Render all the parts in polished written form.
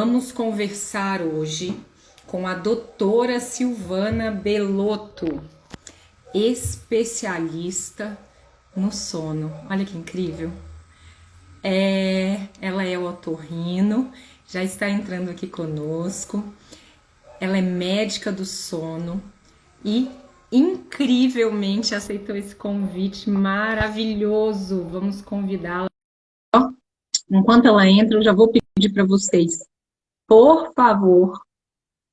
Vamos conversar hoje com a doutora Silvana Belotto, especialista no sono. Olha que incrível! Ela é otorrino, já está entrando aqui conosco. Ela é médica do sono e incrivelmente aceitou esse convite maravilhoso. Vamos convidá-la. Enquanto ela entra, eu já vou pedir para vocês, por favor,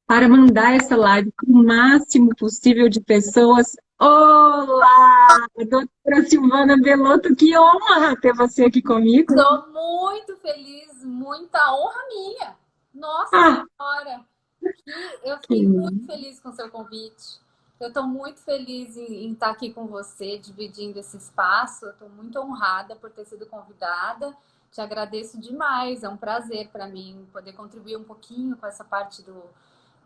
para mandar essa live para o máximo possível de pessoas. Olá, doutora Silvana Belotto, que honra ter você aqui comigo. Estou muito feliz, muita honra minha. Nossa Ah, Senhora, eu que... fiquei muito feliz com o seu convite. Eu estou muito feliz em estar aqui com você, dividindo esse espaço. Eu estou muito honrada por ter sido convidada. Te agradeço demais, é um prazer para mim poder contribuir um pouquinho com essa parte do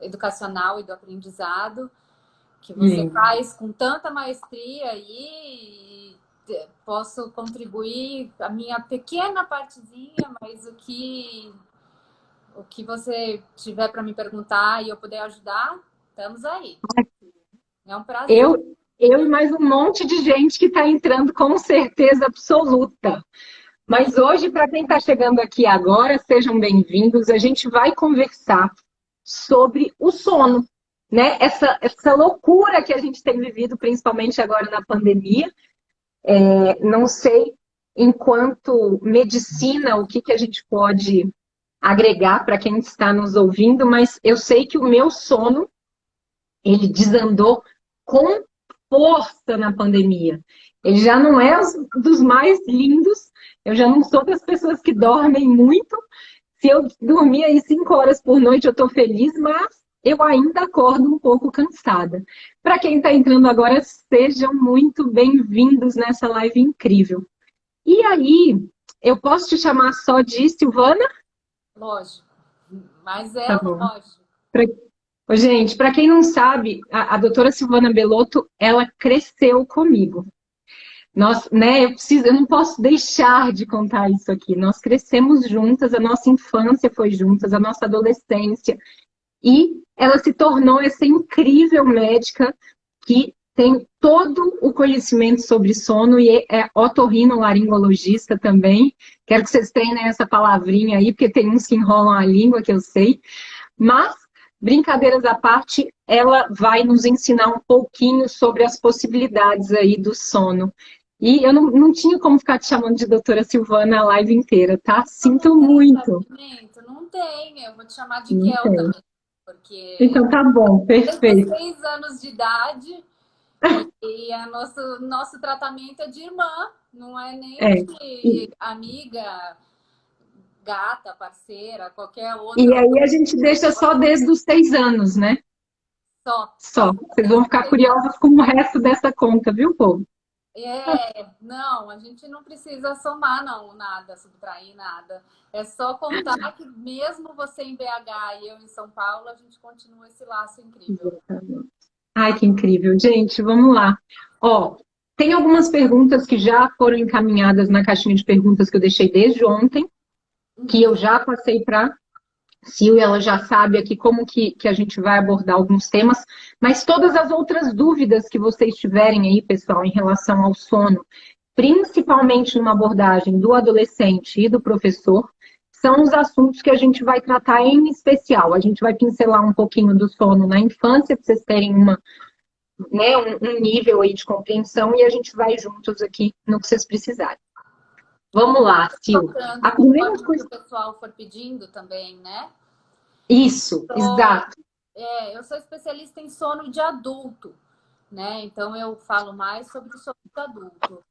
educacional e do aprendizado que você faz com tanta maestria aí. Posso contribuir a minha pequena partezinha, mas o que você tiver para me perguntar e eu puder ajudar, estamos aí. É um prazer. eu e mais um monte de gente que está entrando com certeza absoluta. Mas hoje, para quem está chegando aqui agora, sejam bem-vindos. A gente vai conversar sobre o sono, né? Essa loucura que a gente tem vivido, principalmente agora na pandemia. Não sei, enquanto medicina, o que a gente pode agregar para quem está nos ouvindo, mas eu sei que o meu sono, ele desandou com força na pandemia. Ele já não é dos mais lindos, eu já não sou das pessoas que dormem muito. Se eu dormir aí 5 horas por noite, eu estou feliz, mas eu ainda acordo um pouco cansada. Para quem está entrando agora, sejam muito bem-vindos nessa live incrível. E aí, eu posso te chamar só de Silvana? Lógico, mas é Tá bom. lógico. Gente, para quem não sabe, a doutora Silvana Belotto, ela cresceu comigo. Nós, né, eu não posso deixar de contar isso aqui. Nós crescemos juntas, a nossa infância foi juntas, a nossa adolescência. E ela se tornou essa incrível médica que tem todo o conhecimento sobre sono e é otorrinolaringologista também. Quero que vocês treinem essa palavrinha aí, porque tem uns que enrolam a língua, que eu sei. Mas, brincadeiras à parte, ela vai nos ensinar um pouquinho sobre as possibilidades aí do sono. E eu não tinha como ficar te chamando de doutora Silvana a live inteira, tá? Sinto muito. Não tem, eu vou te chamar de Não Kel tem. também, porque Então tá bom, perfeito. 16 anos de idade e a nosso tratamento é de irmã, não é nem É. de amiga, gata, parceira, qualquer E outro. aí a gente deixa só desde os 6 anos, né? Só Só. Vocês vão ficar curiosos com o resto dessa conta, viu, povo? não, a gente não precisa somar não, nada, subtrair nada. É só contar que mesmo você em BH e eu em São Paulo, a gente continua esse laço incrível. Ai, que incrível. Gente, vamos lá. Ó, tem algumas perguntas que já foram encaminhadas na caixinha de perguntas que eu deixei desde ontem, que eu já passei para Sil, ela já sabe aqui como que a gente vai abordar alguns temas, mas todas as outras dúvidas que vocês tiverem aí, pessoal, em relação ao sono, principalmente numa abordagem do adolescente e do professor, são os assuntos que a gente vai tratar em especial. A gente vai pincelar um pouquinho do sono na infância, para vocês terem né, um nível aí de compreensão, e a gente vai juntos aqui no que vocês precisarem. Vamos lá, Sil. Tocando A primeira conforme que coisa. o pessoal for pedindo também, né? Isso, exato. Eu sou especialista em sono de adulto, né? Então eu falo mais sobre o sono de adulto.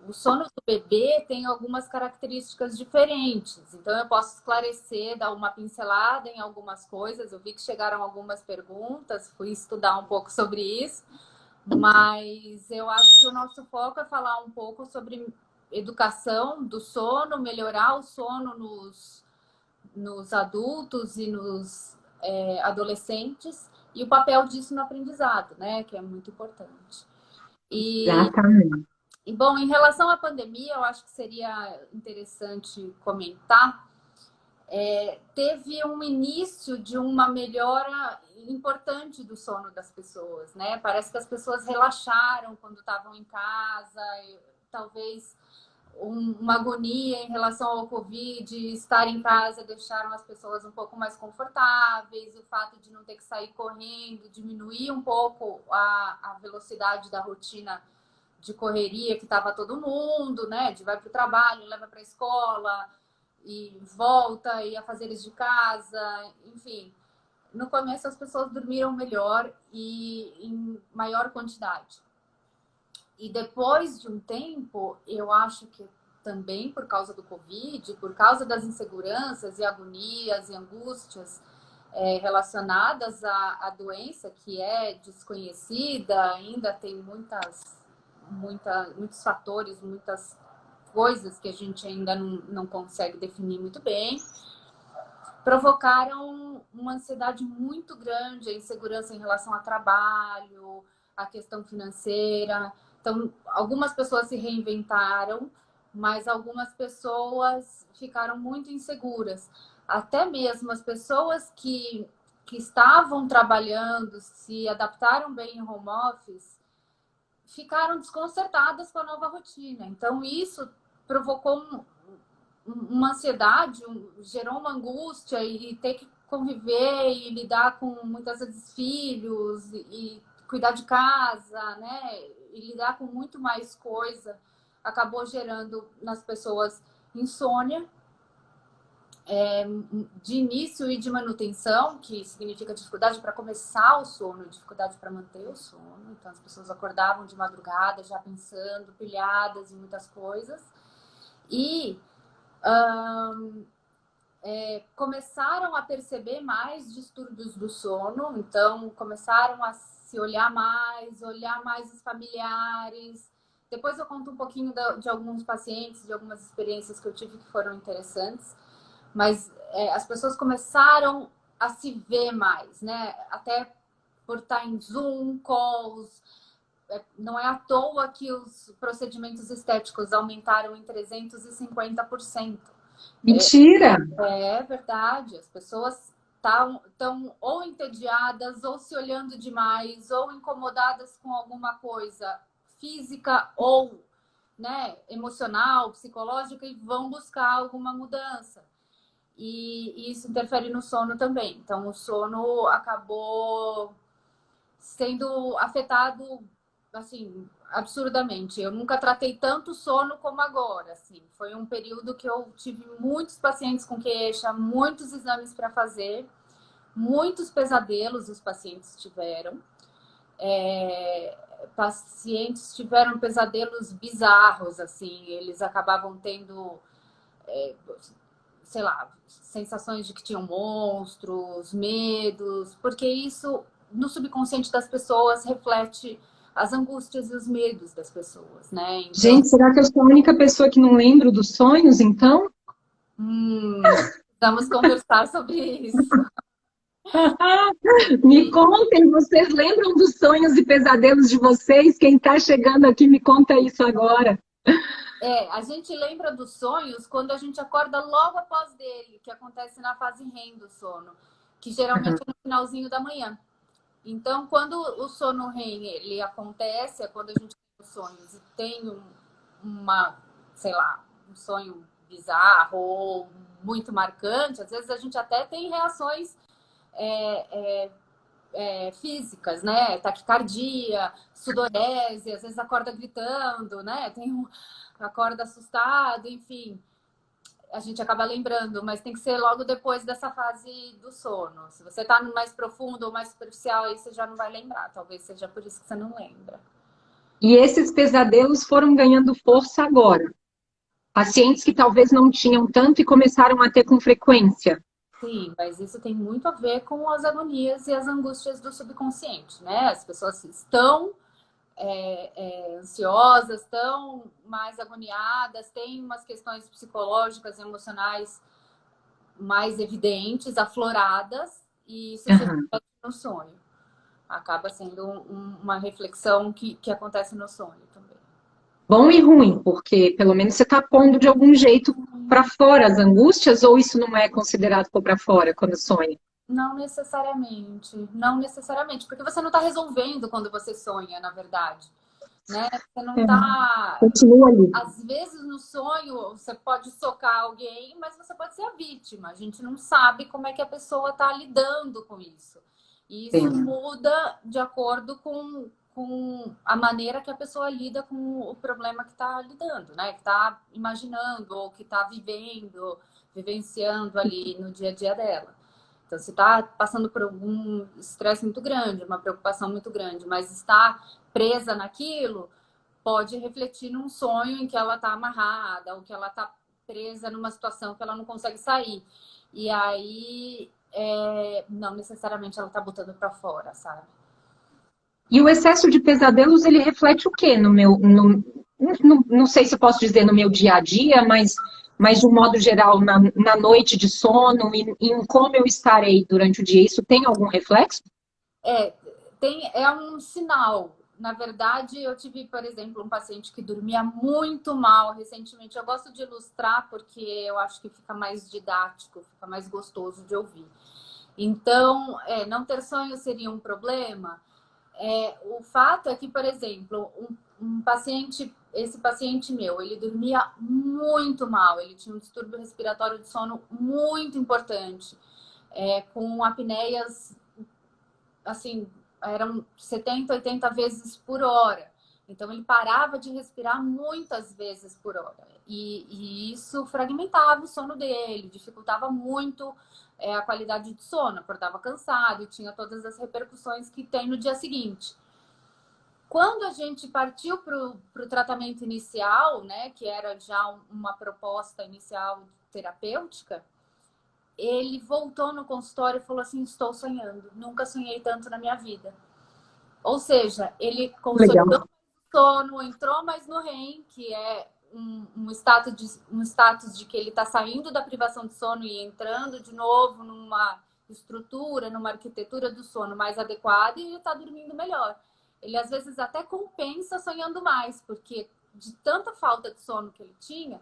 O sono do bebê tem algumas características diferentes, então eu posso esclarecer, dar uma pincelada em algumas coisas. Eu vi que chegaram algumas perguntas, fui estudar um pouco sobre isso, mas eu acho que o nosso foco é falar um pouco sobre educação do sono, melhorar o sono nos adultos e nos adolescentes e o papel disso no aprendizado, né? Que é muito importante. Exatamente. Bom, em relação à pandemia, eu acho que seria interessante comentar. teve um início de uma melhora importante do sono das pessoas, né? Parece que as pessoas relaxaram quando estavam em casa, talvez uma agonia em relação ao Covid, estar em casa deixaram as pessoas um pouco mais confortáveis, o fato de não ter que sair correndo, diminuir um pouco a velocidade da rotina de correria que estava todo mundo, né? De vai para o trabalho, leva para a escola e volta, e afazeres de casa, enfim. No começo as pessoas dormiram melhor e em maior quantidade. E depois de um tempo, eu acho que também por causa do Covid, por causa das inseguranças e agonias e angústias relacionadas à doença, que é desconhecida, ainda tem muitos fatores, muitas coisas que a gente ainda não consegue definir muito bem, provocaram uma ansiedade muito grande, a insegurança em relação ao trabalho, a questão financeira. Então, algumas pessoas se reinventaram, mas algumas pessoas ficaram muito inseguras. Até mesmo as pessoas que estavam trabalhando, se adaptaram bem em home office, ficaram desconcertadas com a nova rotina. Então, isso provocou uma ansiedade, gerou uma angústia, e ter que conviver e lidar com muitas vezes filhos e cuidar de casa, né? E lidar com muito mais coisa, acabou gerando nas pessoas insônia, de início e de manutenção, que significa dificuldade para começar o sono, dificuldade para manter o sono. Então as pessoas acordavam de madrugada já pensando, pilhadas em muitas coisas. E começaram a perceber mais distúrbios do sono, então começaram a se olhar mais os familiares. Depois eu conto um pouquinho de alguns pacientes, de algumas experiências que eu tive que foram interessantes, mas as pessoas começaram a se ver mais, né? Até por estar em Zoom, calls. Não é à toa que os procedimentos estéticos aumentaram em 350%. Mentira! É verdade, as pessoas estão ou entediadas, ou se olhando demais, ou incomodadas com alguma coisa física ou, né, emocional, psicológica, e vão buscar alguma mudança. E isso interfere no sono também. Então, o sono acabou sendo afetado, assim, absurdamente. Eu nunca tratei tanto sono como agora, assim. Foi um período que eu tive muitos pacientes com queixa, muitos exames para fazer, muitos pesadelos os pacientes tiveram. Pacientes tiveram pesadelos bizarros, assim. Eles acabavam tendo, sei lá, sensações de que tinham monstros, medos, porque isso no subconsciente das pessoas reflete as angústias e os medos das pessoas, né? Então, Gente, será que eu sou a única pessoa que não lembro dos sonhos, então? vamos conversar sobre isso. Me contem, vocês lembram dos sonhos e pesadelos de vocês? Quem está chegando aqui, me conta isso agora. A gente lembra dos sonhos quando a gente acorda logo após dele, que acontece na fase REM do sono, que geralmente é no finalzinho da manhã. Então, quando o sono REM ele acontece, é quando a gente tem os sonhos e tem sei lá, um sonho bizarro ou muito marcante, às vezes a gente até tem reações físicas, né? Taquicardia, sudorese, às vezes acorda gritando, né? Acorda assustado, enfim. A gente acaba lembrando, mas tem que ser logo depois dessa fase do sono. Se você tá no mais profundo ou mais superficial, aí você já não vai lembrar. Talvez seja por isso que você não lembra. E esses pesadelos foram ganhando força agora. Pacientes que talvez não tinham tanto e começaram a ter com frequência. Sim, mas isso tem muito a ver com as agonias e as angústias do subconsciente, né? As pessoas estão ansiosas, estão mais agoniadas, têm umas questões psicológicas e emocionais mais evidentes, afloradas, e isso se reflete no sonho. Acaba sendo uma reflexão que acontece no sonho também. Bom e ruim, porque pelo menos você está pondo de algum jeito para fora as angústias ou isso não é considerado pôr para fora quando sonha? Não necessariamente, não necessariamente, porque você não está resolvendo quando você sonha, na verdade, né? Você não está... Continua ali. Às vezes no sonho você pode socar alguém, mas você pode ser a vítima. A gente não sabe como é que a pessoa está lidando com isso. E isso muda de acordo com a maneira que a pessoa lida com o problema que está lidando, né? Que está imaginando ou que está vivendo, vivenciando ali no dia a dia dela. Então, se está passando por algum estresse muito grande, uma preocupação muito grande, mas está presa naquilo, pode refletir num sonho em que ela está amarrada ou que ela está presa numa situação que ela não consegue sair. E aí, não necessariamente ela está botando para fora, sabe? E o excesso de pesadelos, ele reflete o quê no meu... não sei se eu posso dizer no meu dia a dia, mas de um modo geral, na noite de sono e em como eu estarei durante o dia. Isso tem algum reflexo? É um sinal. Na verdade, eu tive, por exemplo, um paciente que dormia muito mal recentemente. Eu gosto de ilustrar porque eu acho que fica mais didático, fica mais gostoso de ouvir. Então, não ter sonho seria um problema? O fato é que, por exemplo, um paciente, esse paciente meu, ele dormia muito mal, ele tinha um distúrbio respiratório de sono muito importante, com apneias, assim, eram 70, 80 vezes por hora. Então, ele parava de respirar muitas vezes por hora. E isso fragmentava o sono dele, dificultava muito a qualidade de sono, acordava cansado e tinha todas as repercussões que tem no dia seguinte. Quando a gente partiu para o tratamento inicial, né, que era já uma proposta inicial terapêutica, ele voltou no consultório e falou assim: estou sonhando, nunca sonhei tanto na minha vida. Ou seja, ele consolidou o sono, entrou mais no REM, que é um status de que ele está saindo da privação de sono e entrando de novo numa estrutura, numa arquitetura do sono mais adequada, e ele está dormindo melhor. Ele às vezes até compensa sonhando mais, porque de tanta falta de sono que ele tinha,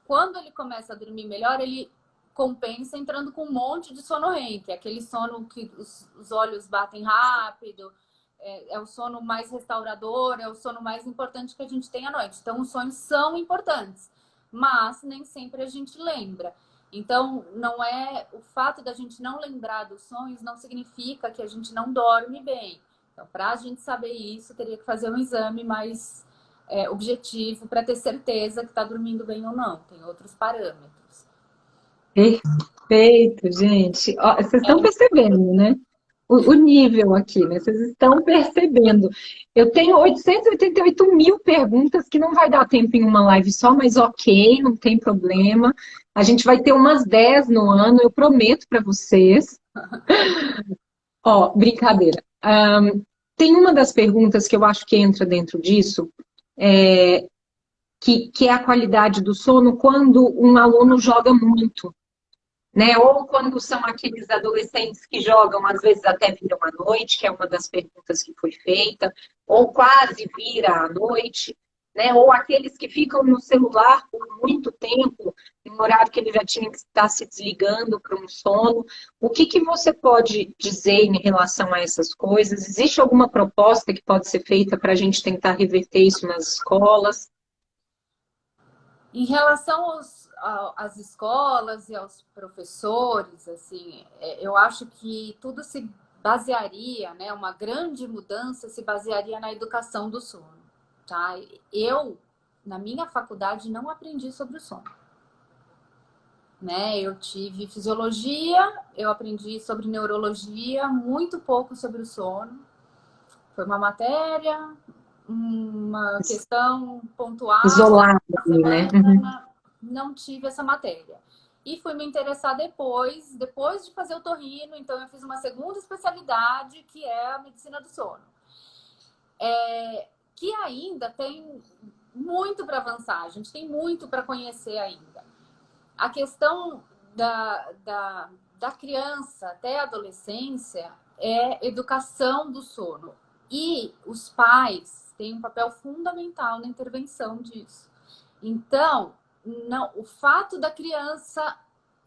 quando ele começa a dormir melhor, ele compensa entrando com um monte de sono REM, que é aquele sono que os olhos batem rápido, é o sono mais restaurador, é o sono mais importante que a gente tem à noite. Então, os sonhos são importantes, mas nem sempre a gente lembra. Então, não é o fato da gente não lembrar dos sonhos não significa que a gente não dorme bem. Então, para a gente saber isso, teria que fazer um exame mais objetivo para ter certeza que está dormindo bem ou não. Tem outros parâmetros. Perfeito, gente. Ó, vocês estão percebendo, né? O nível aqui, né? Vocês estão percebendo. Eu tenho 888 mil perguntas que não vai dar tempo em uma live só, mas ok, não tem problema. A gente vai ter umas 10 no ano, eu prometo para vocês. Ó, brincadeira. Tem uma das perguntas que eu acho que entra dentro disso, que é a qualidade do sono quando um aluno joga muito. Né? Ou quando são aqueles adolescentes que jogam, às vezes até viram à noite, que é uma das perguntas que foi feita, ou quase vira à noite, né? Ou aqueles que ficam no celular por muito tempo, em um horário que ele já tinha que estar se desligando para um sono. O que você pode dizer em relação a essas coisas? Existe alguma proposta que pode ser feita para a gente tentar reverter isso nas escolas? Em relação às escolas e aos professores, assim, eu acho que tudo se basearia, né? Uma grande mudança se basearia na educação do sono, tá? Eu, na minha faculdade, não aprendi sobre o sono, né? Eu tive fisiologia, eu aprendi sobre neurologia, muito pouco sobre o sono. Foi uma matéria, uma questão pontual. Isolada, né? Não tive essa matéria. E fui me interessar depois de fazer o torrino, então eu fiz uma segunda especialidade, que é a medicina do sono. Que ainda tem muito para avançar, a gente tem muito para conhecer ainda. A questão da criança até a adolescência é educação do sono. E os pais têm um papel fundamental na intervenção disso. Então, não, o fato da criança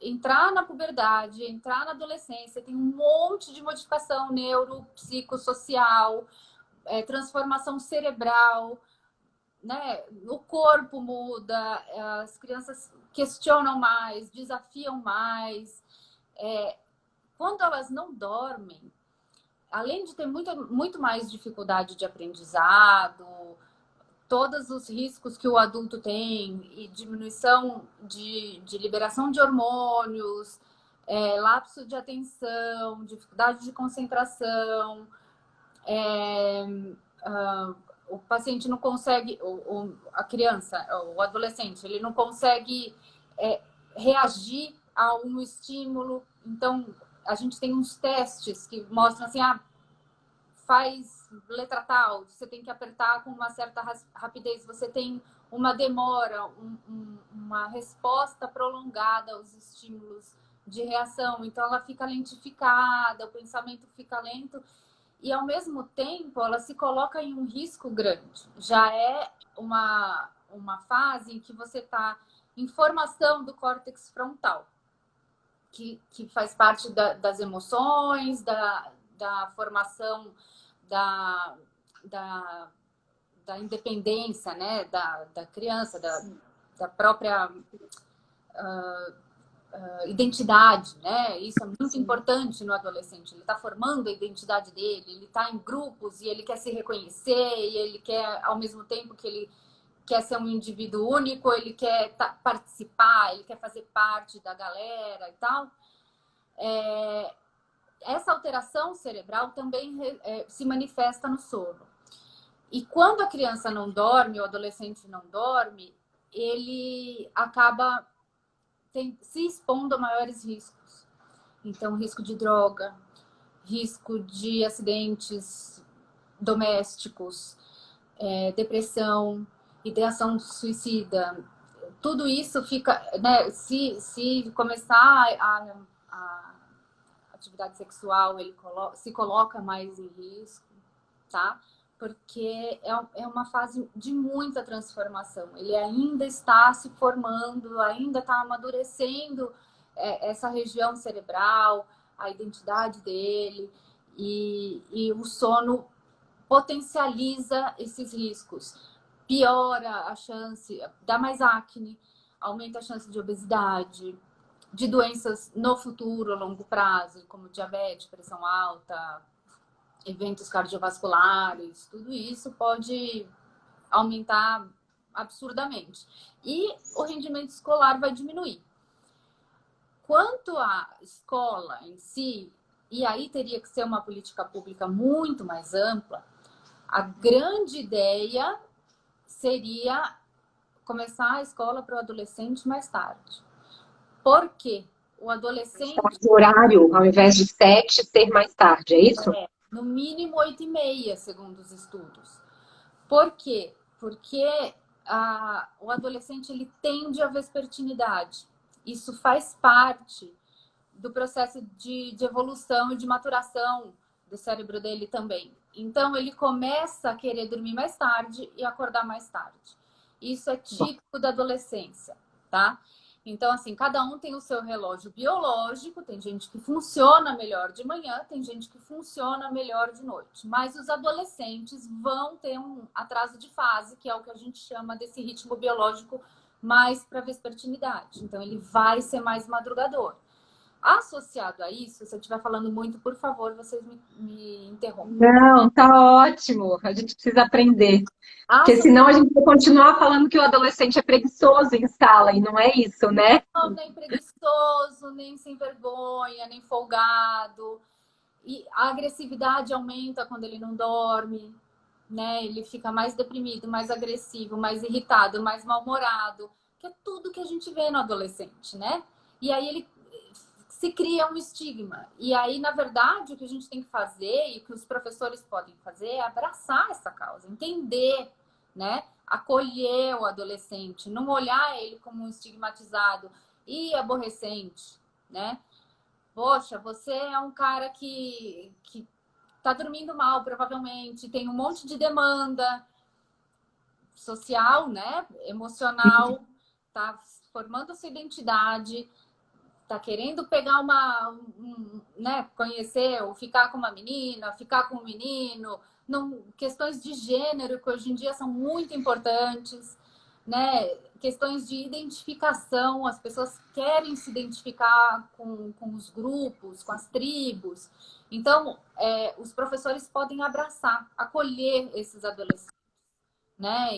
entrar na puberdade, entrar na adolescência, tem um monte de modificação neuropsicossocial, transformação cerebral, né? O corpo muda, as crianças questionam mais, desafiam mais. Quando elas não dormem, além de ter muito mais dificuldade de aprendizado, todos os riscos que o adulto tem, e diminuição de liberação de hormônios, lapso de atenção, dificuldade de concentração, o paciente não consegue, a criança, o adolescente, ele não consegue reagir a um estímulo. Então, a gente tem uns testes que mostram assim, faz letra tal, você tem que apertar com uma certa rapidez, você tem uma demora, uma resposta prolongada aos estímulos de reação, então ela fica lentificada, o pensamento fica lento e ao mesmo tempo ela se coloca em um risco grande. Já é uma fase em que você está em formação do córtex frontal, que faz parte das emoções, da formação da independência, né? da criança, da própria identidade, né? Isso é muito importante no adolescente. Ele está formando a identidade dele, ele está em grupos e ele quer se reconhecer e ele quer, ao mesmo tempo que ele quer ser um indivíduo único, ele quer participar, ele quer fazer parte da galera e tal. Essa alteração cerebral também se manifesta no sono. E quando a criança não dorme, o adolescente não dorme, ele acaba se expondo a maiores riscos. Então, risco de droga, risco de acidentes domésticos, depressão, ideação suicida. Tudo isso fica, né, se começar a atividade sexual, ele se coloca mais em risco, tá? Porque é uma fase de muita transformação. Ele ainda está se formando, ainda está amadurecendo essa região cerebral, a identidade dele, e o sono potencializa esses riscos. Piora a chance, dá mais acne, aumenta a chance de obesidade, de doenças no futuro, a longo prazo, como diabetes, pressão alta, eventos cardiovasculares, tudo isso pode aumentar absurdamente. E o rendimento escolar vai diminuir. Quanto à escola em si, e aí teria que ser uma política pública muito mais ampla, a grande ideia seria começar a escola para o adolescente mais tarde. Por quê? O adolescente... O horário, ao invés de 7, ser mais tarde, é isso? No mínimo 8h30, segundo os estudos. Por quê? Porque o adolescente ele tende à vespertinidade. Isso faz parte do processo de evolução e de maturação do cérebro dele também. Então, ele começa a querer dormir mais tarde e acordar mais tarde. Isso é típico da adolescência, tá? Então, assim, cada um tem o seu relógio biológico, tem gente que funciona melhor de manhã, tem gente que funciona melhor de noite. Mas os adolescentes vão ter um atraso de fase, que é o que a gente chama desse ritmo biológico mais para vespertinidade. Então, ele vai ser mais madrugador. Associado a isso, se eu estiver falando muito, por favor, vocês me interrompam. Não, tá ótimo. A gente precisa aprender. Porque senão a gente vai continuar falando que o adolescente é preguiçoso em sala, e não é isso, né? Não, nem preguiçoso, nem sem vergonha, nem folgado. E a agressividade aumenta quando ele não dorme, né? Ele fica mais deprimido, mais agressivo, mais irritado, mais mal-humorado, que é tudo que a gente vê no adolescente, né? E aí ele se cria um estigma. E aí, na verdade, o que a gente tem que fazer e o que os professores podem fazer é abraçar essa causa, entender, né? Acolher o adolescente, não olhar ele como um estigmatizado e aborrecente, né? Poxa, você é um cara que tá dormindo mal, provavelmente, tem um monte de demanda social, né? Emocional, tá formando sua identidade, tá querendo pegar né, conhecer ou ficar com uma menina, ficar com um menino, não, questões de gênero que hoje em dia são muito importantes, né? Questões de identificação, as pessoas querem se identificar com os grupos, com as tribos. Então, os professores podem abraçar, acolher esses adolescentes, né?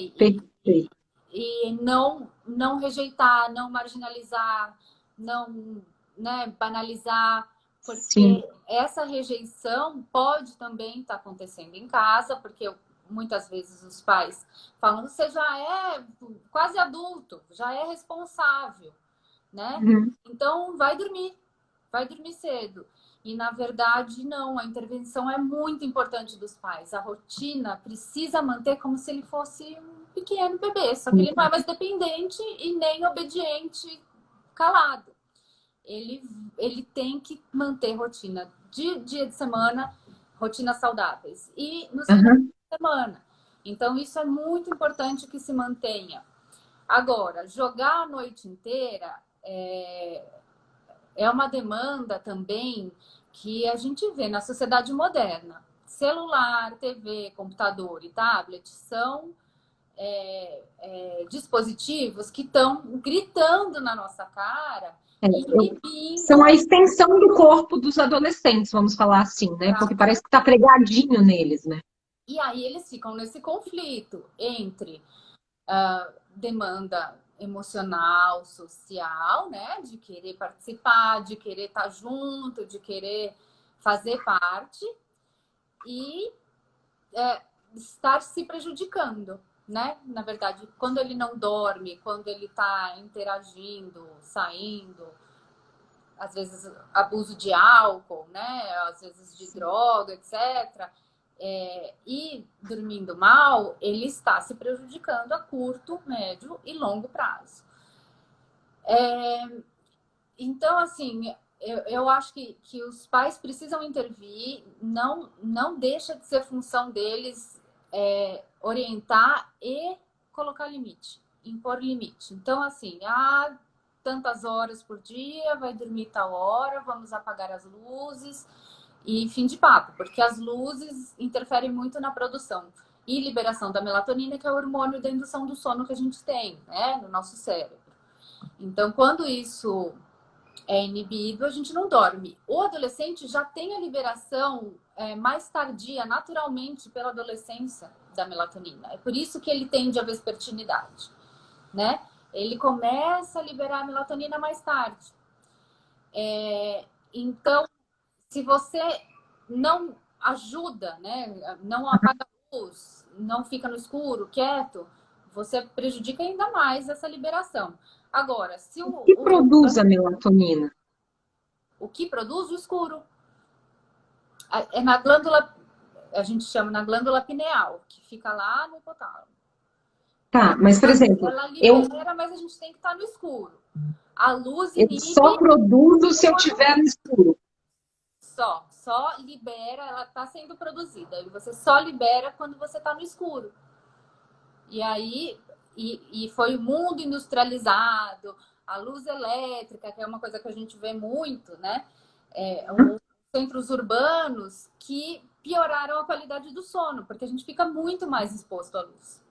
E não rejeitar, não marginalizar, não, né, banalizar, porque Sim. essa rejeição pode também estar acontecendo em casa, porque muitas vezes os pais falam, você já é quase adulto, já é responsável, né? Uhum. Então vai dormir cedo. E, na verdade, não. A intervenção é muito importante dos pais. A rotina precisa manter como se ele fosse um pequeno bebê. Só que ele não é mais dependente e nem obediente, calado. Ele tem que manter rotina de dia de semana, rotinas saudáveis. E nos finais de semana. Então, isso é muito importante que se mantenha. Agora, jogar a noite inteira é uma demanda também que a gente vê na sociedade moderna. Celular, TV, computador e tablet são dispositivos que estão gritando na nossa cara, inibindo... São a extensão do corpo dos adolescentes, vamos falar assim, né? Porque parece que está pregadinho neles, né? E aí eles ficam nesse conflito entre demanda emocional, social, né? De querer participar, de querer estar junto, de querer fazer parte e estar se prejudicando, né? Na verdade, quando ele não dorme, quando ele está interagindo, saindo, às vezes abuso de álcool, né? Às vezes de droga, etc. E dormindo mal, ele está se prejudicando a curto, médio e longo prazo. Então, assim, eu acho que os pais precisam intervir, não deixa de ser função deles orientar e colocar limite, impor limite. Então, assim, tantas horas por dia, vai dormir tal hora, vamos apagar as luzes e fim de papo, porque as luzes interferem muito na produção e liberação da melatonina, que é o hormônio da indução do sono que a gente tem, né, no nosso cérebro. Então, quando isso é inibido, a gente não dorme. O adolescente já tem a liberação mais tardia, naturalmente, pela adolescência da melatonina. É por isso que ele tende à vespertinidade, né? Ele começa a liberar a melatonina mais tarde. Então, se você não ajuda, né? Não apaga a luz, não fica no escuro, quieto, você prejudica ainda mais essa liberação. Agora, se o que produz a melatonina? O que produz o escuro. É na glândula, a gente chama na glândula pineal, que fica lá no hipotálamo. Tá, mas por exemplo, ela libera, mas a gente tem que estar no escuro. A luz inibe... Eu só produzo se eu estiver no escuro. Só libera, ela está sendo produzida. E você só libera quando você está no escuro. E aí, foi o mundo industrializado, a luz elétrica, que é uma coisa que a gente vê muito, né? Os centros urbanos que pioraram a qualidade do sono, porque a gente fica muito mais exposto à luz.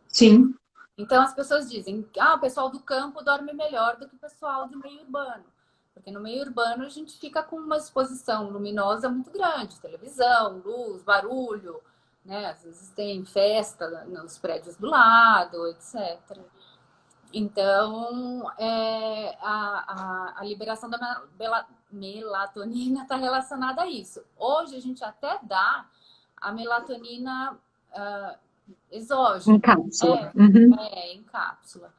Sim. Então as pessoas dizem, o pessoal do campo dorme melhor do que o pessoal do meio urbano. Porque no meio urbano a gente fica com uma exposição luminosa muito grande, televisão, luz, barulho, né? Às vezes tem festa nos prédios do lado, etc. Então, a liberação da melatonina está relacionada a isso. Hoje a gente até dá a melatonina exógena. Em cápsula. Em cápsula.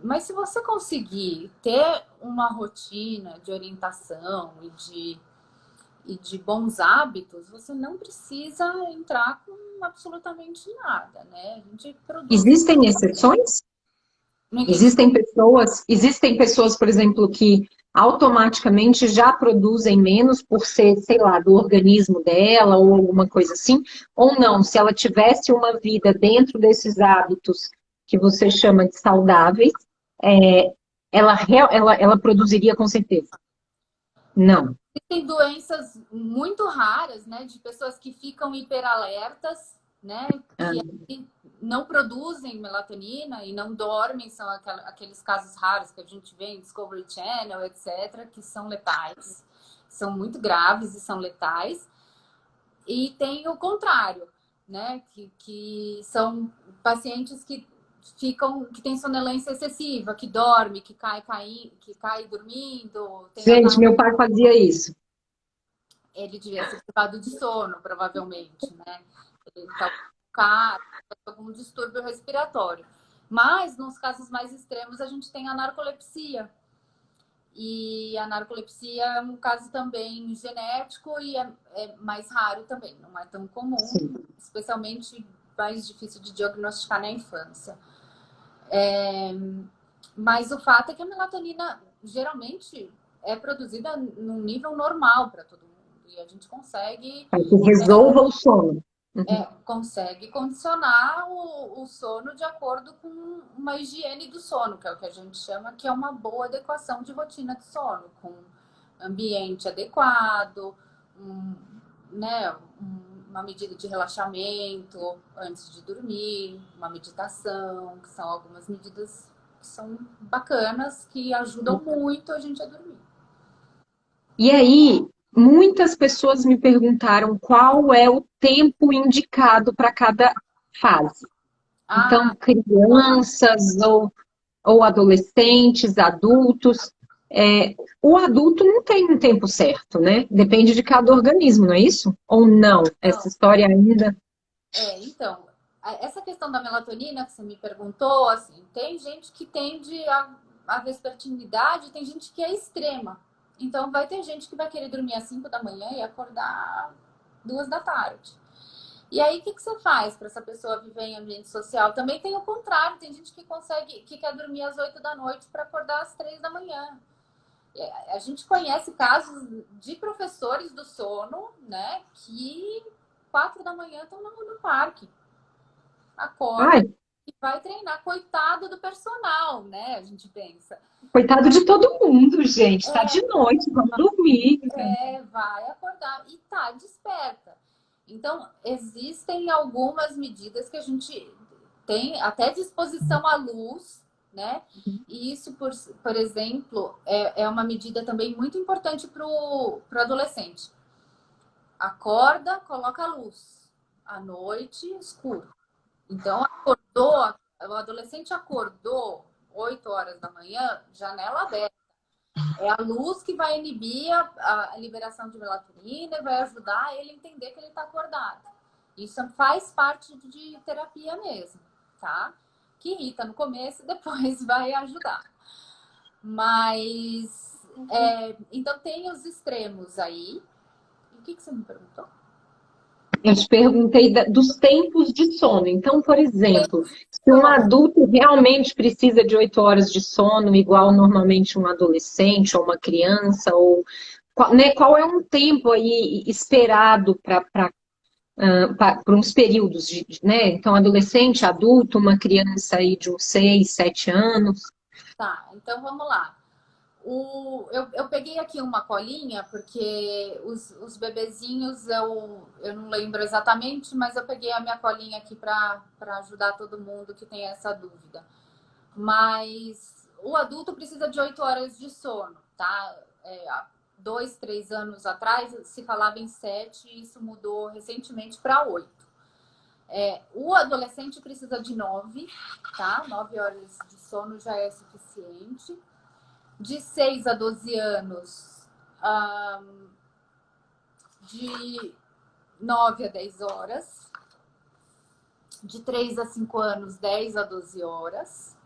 Mas se você conseguir ter uma rotina de orientação e de bons hábitos, você não precisa entrar com absolutamente nada, né? A gente produz... Existem exceções? Existem pessoas, por exemplo, que automaticamente já produzem menos por ser, sei lá, do organismo dela ou alguma coisa assim? Ou não? Se ela tivesse uma vida dentro desses hábitos que você chama de saudáveis, ela produziria com certeza? Não. Tem doenças muito raras, né, de pessoas que ficam hiperalertas, né, que não produzem melatonina e não dormem, são aqueles casos raros que a gente vê em Discovery Channel, etc., que são letais, são muito graves e são letais. E tem o contrário, né, que são pacientes que têm sonolência excessiva, que dorme, que cai dormindo. Gente, meu pai fazia isso. Ele devia ser privado de sono, provavelmente, né? Ele tá com algum distúrbio respiratório. Mas, nos casos mais extremos, a gente tem a narcolepsia. E a narcolepsia é um caso também genético e é mais raro também, não é tão comum, sim, especialmente mais difícil de diagnosticar na infância. Mas o fato é que a melatonina geralmente é produzida num nível normal para todo mundo. E a gente consegue... Para que resolva o sono. Consegue condicionar o sono de acordo com uma higiene do sono, que é o que a gente chama que é uma boa adequação de rotina de sono, com ambiente adequado, uma medida de relaxamento antes de dormir, uma meditação, que são algumas medidas que são bacanas, que ajudam muito a gente a dormir. E aí, muitas pessoas me perguntaram qual é o tempo indicado para cada fase. Então, crianças ou adolescentes, adultos. O adulto não tem um tempo certo, né? Depende de cada organismo, não é isso? Ou não? Essa história ainda... Então, essa questão da melatonina que você me perguntou, assim, tem gente que tende a vespertinidade, tem gente que é extrema. Então, vai ter gente que vai querer dormir às 5 da manhã e acordar 2 da tarde. E aí, o que você faz para essa pessoa viver em ambiente social? Também tem o contrário. Tem gente que quer dormir às 8 da noite para acordar às 3 da manhã. A gente conhece casos de professores do sono, né? Que 4 da manhã estão no parque. Acorda e vai treinar. Coitado do personal, né? A gente pensa. Coitado de todo mundo, gente. Tá de noite, vamos dormir. Vai acordar e tá desperta. Então, existem algumas medidas que a gente tem até disposição à luz, né? E isso, por exemplo, é uma medida também muito importante para o adolescente. Acorda, coloca a luz. À noite, escuro. Então, o adolescente acordou 8 horas da manhã, janela aberta. É a luz que vai inibir a liberação de melatonina e vai ajudar ele a entender que ele está acordado. Isso faz parte de terapia mesmo, tá? Que irrita no começo e depois vai ajudar. Mas, então tem os extremos aí. E o que você me perguntou? Eu te perguntei dos tempos de sono. Então, por exemplo, se um adulto realmente precisa de 8 horas de sono, igual normalmente um adolescente ou uma criança, ou qual é um tempo aí esperado para uns períodos, né? Então, adolescente, adulto, uma criança aí de uns 6, 7 anos. Tá, então vamos lá. Eu peguei aqui uma colinha, porque os bebezinhos eu não lembro exatamente, mas eu peguei a minha colinha aqui para ajudar todo mundo que tem essa dúvida. Mas o adulto precisa de 8 horas de sono, tá? 2, 3 anos atrás se falava em 7 e isso mudou recentemente para 8. O adolescente precisa de 9, tá? 9 horas de sono já é suficiente. De 6 a 12 anos, de 9 a 10 horas. De 3 a 5 anos, 10 a 12 horas.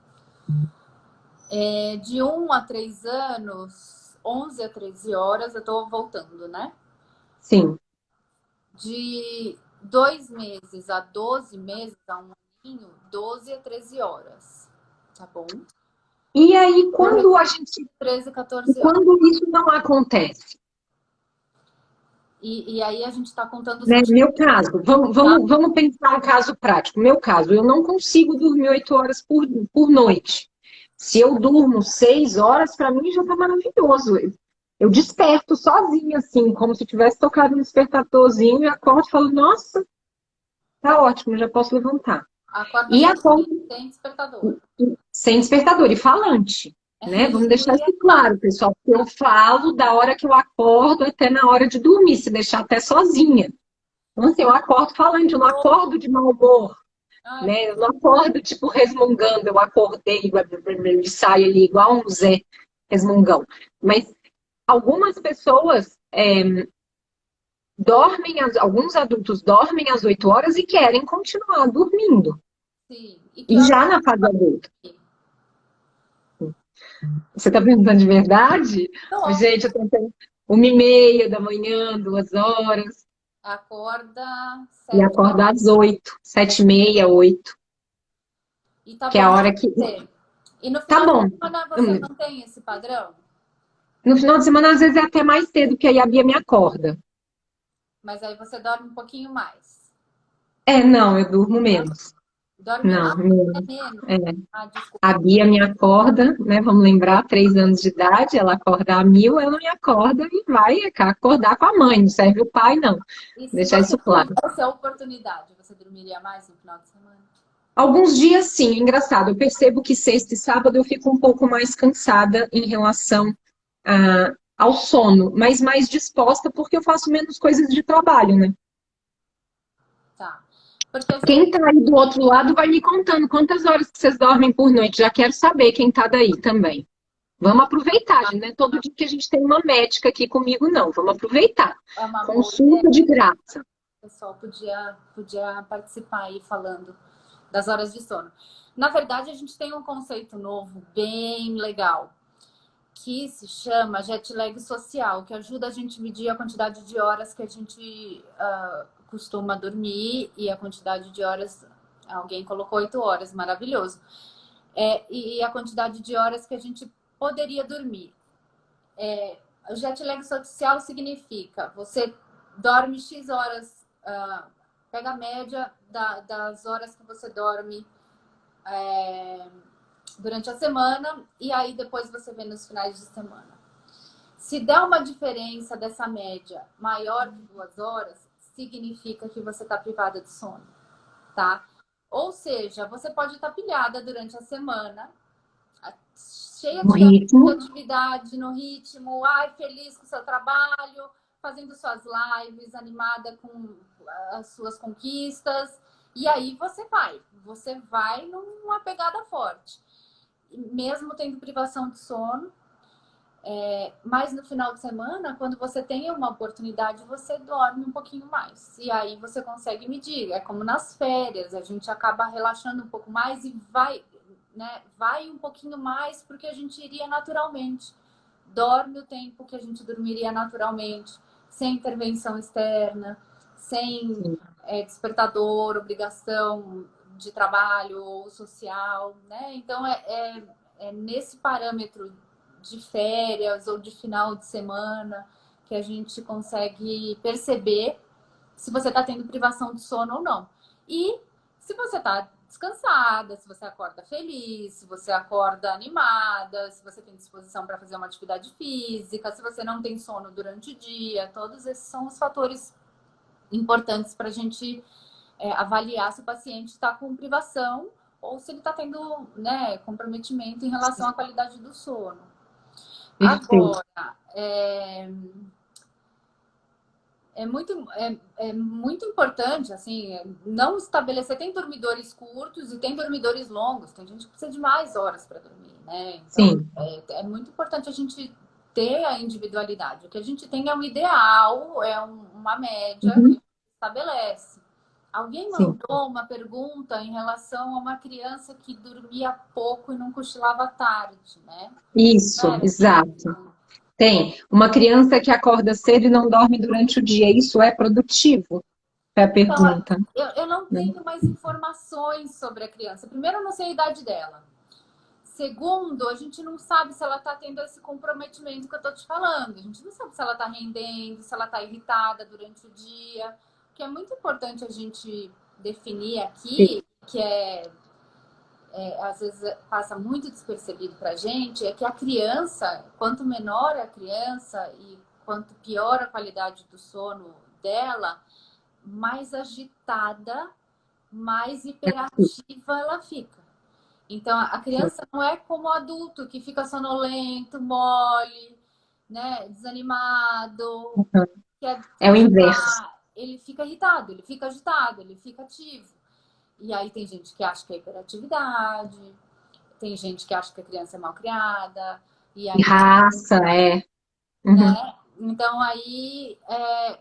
De 1 a 3 anos, 11 a 13 horas. Eu estou voltando, né? Sim. De 2 meses a 12 meses, a um aninho, 12 a 13 horas. Tá bom? E aí, quando a gente... 13, 14 horas. Quando isso não acontece? E aí a gente está contando... Meu caso, vamos pensar um caso prático. Meu caso, eu não consigo dormir 8 horas por noite. Se eu durmo 6 horas, para mim já tá maravilhoso. Eu desperto sozinha, assim, como se tivesse tocado um despertadorzinho e acordo e falo, nossa, tá ótimo, já posso levantar. Acorda E acordo sozinho, sem despertador. sem despertador e falante, né? Vamos Isso que eu deixar ia isso falar. claro, pessoal, porque eu falo da hora que eu acordo até na hora de dormir, se deixar até sozinha. Então, assim, eu acordo falante, eu não acordo de mau humor, Ai, né? Eu não acordo, tipo, resmungando, eu acordei e saio ali igual um Zé resmungão. Mas algumas pessoas dormem, alguns adultos dormem às 8 horas e querem continuar dormindo. sim. E que E horas já você na fase vai adulta. dormir? Você está perguntando de verdade? Não, Gente, eu tentei 1h30 da manhã, 2 horas, acorda e 7 acordo horas. às 8, 7h30, 8, E tá que é bom a pra hora que. você. E no Tá final de bom. semana você mantém esse padrão? No final de semana, às vezes, é até mais cedo, que aí a Bia me acorda. Mas aí você dorme um pouquinho mais. Não, eu durmo Não? menos. Dorme. Não, Ah, é menos. menos. É. Ah, desculpa. A Bia me acorda, né? Vamos lembrar, 3 anos de idade, ela acorda a 1000, ela me acorda e vai acordar com a mãe, não serve o pai, não. E se Deixar você isso claro. tivesse a oportunidade, você dormiria mais no final de semana? Alguns dias, sim, engraçado. Eu percebo que sexta e sábado eu fico um pouco mais cansada em relação ao sono, mas mais disposta porque eu faço menos coisas de trabalho, né? Tá. Porque assim, Quem tá aí do outro lado vai me contando quantas horas que vocês dormem por noite. Já quero saber quem tá daí também. Vamos aproveitar, gente, não é todo dia que a gente tem uma médica aqui comigo, não. Vamos aproveitar. é uma boa ideia. Consulta de graça. O pessoal podia participar aí falando das horas de sono. Na verdade, a gente tem um conceito novo, bem legal, que se chama jet lag social, que ajuda a gente a medir a quantidade de horas que a gente costuma dormir e a quantidade de horas. Alguém colocou 8 horas, maravilhoso. E a quantidade de horas que a gente poderia dormir. O jet lag social significa você dorme X horas, pega a média das horas que você dorme durante a semana e aí depois você vê nos finais de semana. Se der uma diferença dessa média maior que 2 horas, significa que você está privada de sono, tá? Ou seja, você pode estar pilhada durante a semana, cheia No de ritmo. atividade, no ritmo, feliz com o seu trabalho, fazendo suas lives, animada com as suas conquistas. E aí você vai numa pegada forte. Mesmo tendo privação de sono, mas no final de semana, quando você tem uma oportunidade, você dorme um pouquinho mais. E aí você consegue medir. É como nas férias, a gente acaba relaxando um pouco mais e vai um pouquinho mais porque a gente iria naturalmente. Dorme o tempo que a gente dormiria naturalmente, sem intervenção externa, sem despertador, obrigação de trabalho ou social, né? Então é nesse parâmetro de férias ou de final de semana que a gente consegue perceber se você está tendo privação de sono ou não. E se você está descansada, se você acorda feliz, se você acorda animada, se você tem disposição para fazer uma atividade física, se você não tem sono durante o dia, todos esses são os fatores importantes para a gente avaliar se o paciente está com privação ou se ele está tendo, né, comprometimento em relação à qualidade do sono. Perfeito. Agora, é muito importante, assim, não estabelecer. Tem dormidores curtos e tem dormidores longos. Tem gente que precisa de mais horas para dormir, né? Então, Sim. é muito importante a gente ter a individualidade. O que a gente tem é um ideal, uma média que a Uhum. gente estabelece. Alguém Sim. mandou uma pergunta em relação a uma criança que dormia pouco e não cochilava tarde, né? Isso, Era exato. Tem. Uma criança que acorda cedo e não dorme durante o dia, isso é produtivo? É a Então, pergunta, eu não né? tenho mais informações sobre a criança. Primeiro, eu não sei a idade dela. Segundo, a gente não sabe se ela está tendo esse comprometimento que eu estou te falando. A gente não sabe se ela está rendendo, se ela está irritada durante o dia. O que é muito importante a gente definir aqui, que é às vezes passa muito despercebido para a gente, é que a criança, quanto menor a criança e quanto pior a qualidade do sono dela, mais agitada, mais hiperativa ela fica. Então, a criança não é como o adulto, que fica sonolento, mole, né, desanimado, quer É o inverso. ficar... Ele fica irritado, ele fica agitado, ele fica ativo. E aí tem gente que acha que é hiperatividade, tem gente que acha que a criança é mal criada, e E aí, raça, é. Uhum. né? Então aí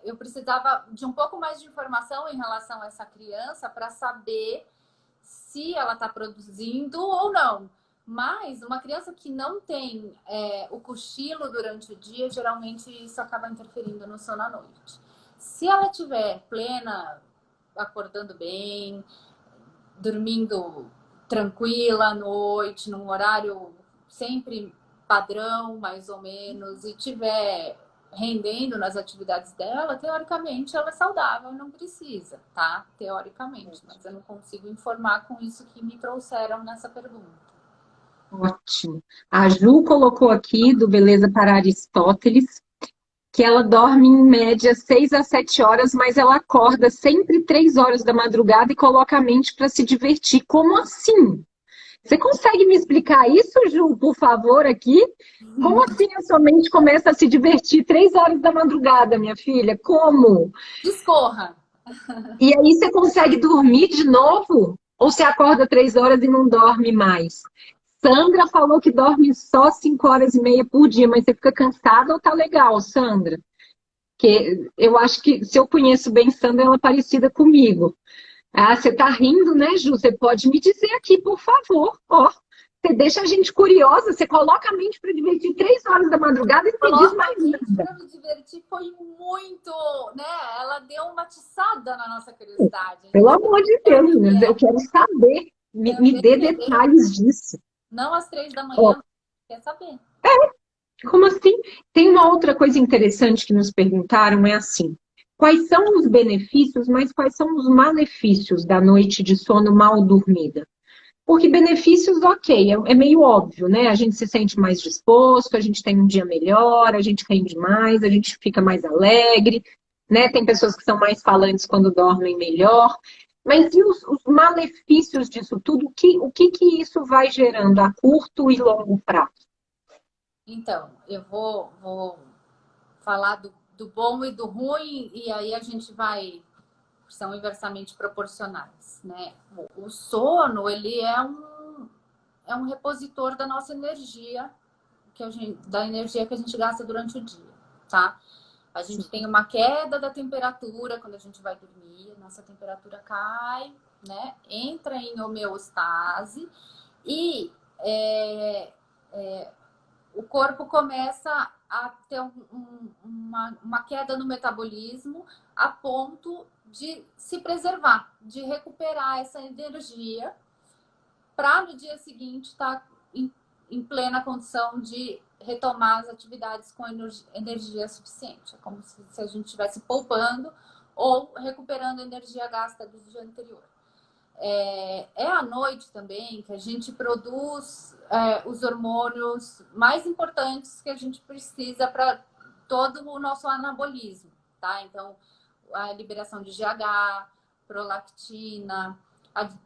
eu precisava de um pouco mais de informação em relação a essa criança para saber se ela está produzindo ou não. Mas uma criança que não tem o cochilo durante o dia, geralmente isso acaba interferindo no sono à noite. Se ela estiver plena, acordando bem, dormindo tranquila à noite, num horário sempre padrão, mais ou menos, e tiver rendendo nas atividades dela, teoricamente ela é saudável, não precisa, tá? Teoricamente, mas eu não consigo informar com isso que me trouxeram nessa pergunta. Ótimo. A Ju colocou aqui, do Beleza para Aristóteles, que ela dorme em média 6 a 7 horas, mas ela acorda sempre 3 horas da madrugada e coloca a mente para se divertir. Como assim? Você consegue me explicar isso, Ju, por favor, aqui? Como assim a sua mente começa a se divertir 3 horas da madrugada, minha filha? Como? Discorra! E aí você consegue dormir de novo? Ou você acorda 3 horas e não dorme mais? Sandra falou que dorme só 5 horas e meia por dia, mas você fica cansada ou tá legal, Sandra? Que eu acho que, se eu conheço bem Sandra, ela é parecida comigo. Ah, você tá rindo, né, Ju? Você pode me dizer aqui, por favor. Ó, você deixa a gente curiosa, você coloca a mente para divertir 3 horas da madrugada e não diz Coloca mais a mente nada. para me divertir foi muito, né? Ela deu uma atiçada na nossa curiosidade. A Pelo gente amor de quer Deus, ver, eu quero saber. Me quer dê ver. detalhes disso. Não às 3 da manhã, Ó, quer saber. como assim? Tem uma outra coisa interessante que nos perguntaram, é assim, quais são os benefícios, mas quais são os malefícios da noite de sono mal dormida? Porque benefícios, ok, é meio óbvio, né? A gente se sente mais disposto, a gente tem um dia melhor, a gente rende mais, a gente fica mais alegre, né? Tem pessoas que são mais falantes quando dormem melhor. Mas e os malefícios disso tudo? O que isso vai gerando a curto e longo prazo? Então, eu vou falar do bom e do ruim, e aí a gente vai. São inversamente proporcionais, né? O sono, ele é um repositor da nossa energia, da energia que a gente gasta durante o dia, tá? A gente tem uma queda da temperatura quando a gente vai dormir, nossa temperatura cai, né? Entra em homeostase e o corpo começa a ter uma queda no metabolismo a ponto de se preservar, de recuperar essa energia para no dia seguinte estar em plena condição de retomar as atividades com energia suficiente. É como se a gente estivesse poupando ou recuperando a energia gasta do dia anterior. É à noite também que a gente produz os hormônios mais importantes que a gente precisa para todo o nosso anabolismo, tá? Então, a liberação de GH, prolactina,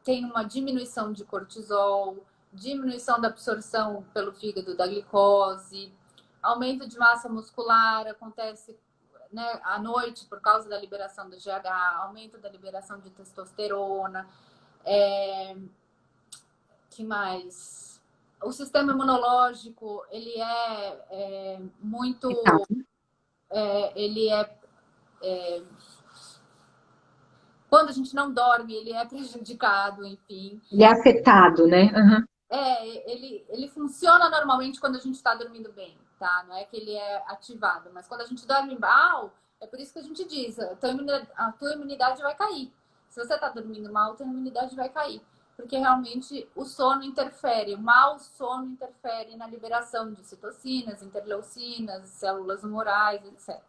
tem uma diminuição de cortisol, diminuição da absorção pelo fígado da glicose, aumento de massa muscular, acontece, né, à noite por causa da liberação do GH, aumento da liberação de testosterona. Que mais? O sistema imunológico, ele é muito... ele quando a gente não dorme, ele é prejudicado, enfim. Ele é afetado, né? Uhum. Ele funciona normalmente quando a gente está dormindo bem, tá? Não é que ele é ativado, mas quando a gente dorme mal, é por isso que a gente diz, a tua imunidade vai cair. Se você está dormindo mal, a tua imunidade vai cair. Porque realmente o sono interfere, o mau sono interfere na liberação de citocinas, interleucinas, células humorais, etc.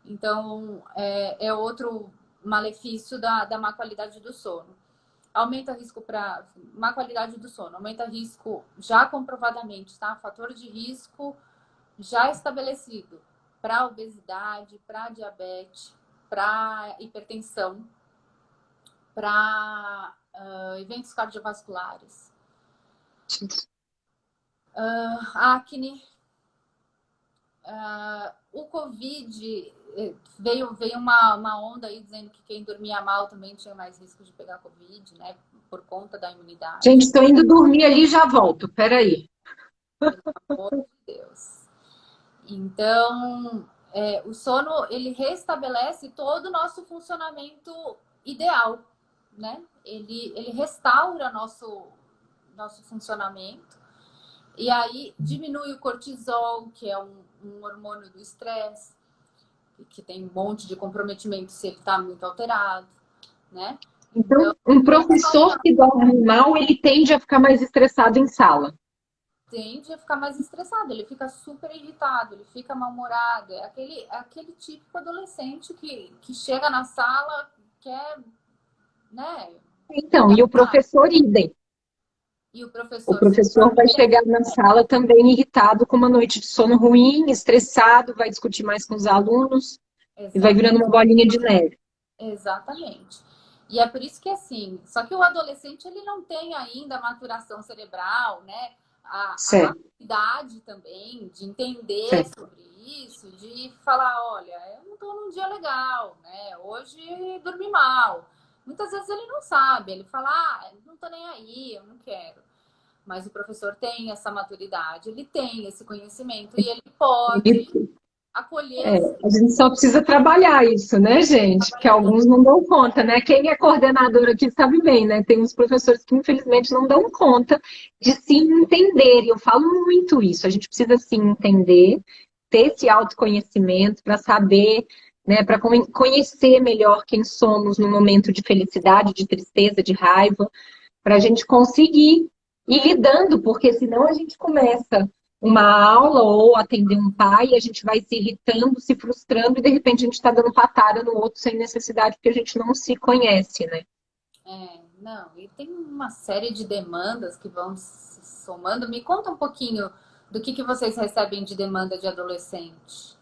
Então, é outro malefício da má qualidade do sono. aumenta risco para má qualidade do sono, aumenta risco já comprovadamente, tá? Fator de risco já estabelecido para obesidade, para diabetes, para hipertensão, para eventos cardiovasculares, acne. O Covid veio uma onda aí dizendo que quem dormia mal também tinha mais risco de pegar Covid, né? Por conta da imunidade. Gente, estou indo dormir ali e já volto. Peraí. Pelo amor de Deus. Então, o sono, ele restabelece todo o nosso funcionamento ideal, né? Ele restaura nosso funcionamento. E aí diminui o cortisol, que é um hormônio do estresse, que tem um monte de comprometimento se ele está muito alterado, né? Então, um professor que dorme mal, ele tende a ficar mais estressado em sala. Tende a ficar mais estressado, ele fica super irritado, ele fica mal-humorado. É aquele típico adolescente que chega na sala, quer, né? Então, e o professor idem. E o professor vai chegar na sala também irritado, com uma noite de sono ruim, estressado, vai discutir mais com os alunos. Exatamente. E vai virando uma bolinha de neve. Exatamente. E é por isso que, assim, só que o adolescente, ele não tem ainda a maturação cerebral, né? A maturidade também de entender sobre isso, de falar, olha, eu não estou num dia legal, né? Hoje dormi mal. Muitas vezes ele não sabe, ele fala, não estou nem aí, eu não quero. Mas o professor tem essa maturidade, ele tem esse conhecimento e ele pode acolher. A gente só precisa trabalhar isso, né, gente? Porque alguns não dão conta, né? Quem é coordenador aqui sabe bem, né? Tem uns professores que infelizmente não dão conta de se entender. E eu falo muito isso. A gente precisa se entender, ter esse autoconhecimento para saber, né? Para conhecer melhor quem somos no momento de felicidade, de tristeza, de raiva, para a gente conseguir ir lidando, porque senão a gente começa uma aula ou atender um pai, a gente vai se irritando, se frustrando e de repente a gente está dando patada no outro sem necessidade, porque a gente não se conhece, né? Não, e tem uma série de demandas que vão se somando. Me conta um pouquinho do que vocês recebem de demanda de adolescente.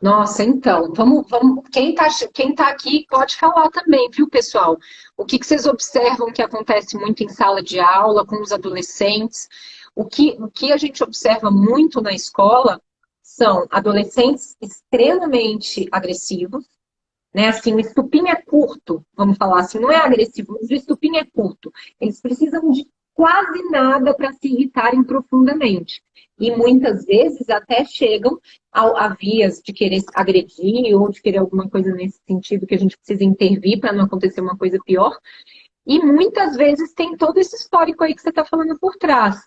Nossa, então, vamos, quem tá aqui pode falar também, viu, pessoal? O que vocês observam que acontece muito em sala de aula com os adolescentes? O que a gente observa muito na escola são adolescentes extremamente agressivos, né? Assim, o estupim é curto, vamos falar assim, não é agressivo, mas o estupim é curto. Eles precisam de quase nada para se irritarem profundamente. E muitas vezes até chegam a vias de querer agredir ou de querer alguma coisa nesse sentido que a gente precisa intervir para não acontecer uma coisa pior. E muitas vezes tem todo esse histórico aí que você está falando por trás.